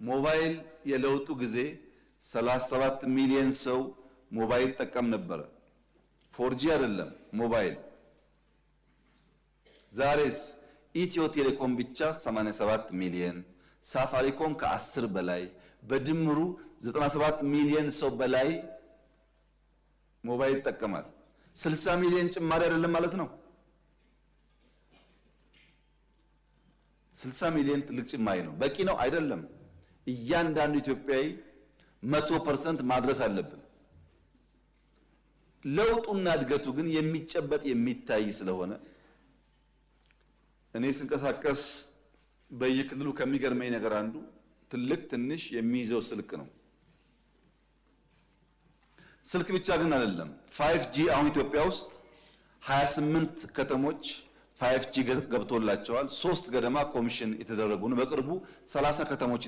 ሞባይል የለውጡ ጊዜ 37 ሚሊዮን ሰው ሞባይል ተጠቀም ነበር። ፎርጂ አይደለም ሞባይል። ዛሬስ ኢትዮ ቴሌኮም ብቻ 87 ሚሊዮን፣ ሳፋሪኮም ከ10 በላይ በድምሩ 97 ሚሊዮን ሰው በላይ ሞባይል ይጠቀማል። 60 ሚሊዮን ጭማሪ አይደለም ማለት ነው። 60 ሚሊዮን ትልቅ ጭማሪ ነው። በቂ ነው አይደለም። እያንዳንዱ ኢትዮጵያዊ 100% ማድረስ አለብን። ለውጡና እድገቱ ግን የሚጨበጥ የሚታይ ስለሆነ እኔ ስንቀሳቀስ በየክልሉ ከሚገርመኝ ነገር አንዱ ትልቅ ትንሽ የሚይዘው ስልክ ነው። ስልክ ብቻ ግን አይደለም። 5G አሁን ኢትዮጵያ ውስጥ 28 ከተሞች 5G ገብቶላቸዋል። 3 ገደማ ኮሚሽን የተደረጉ ነው። በቅርቡ 30 ከተሞች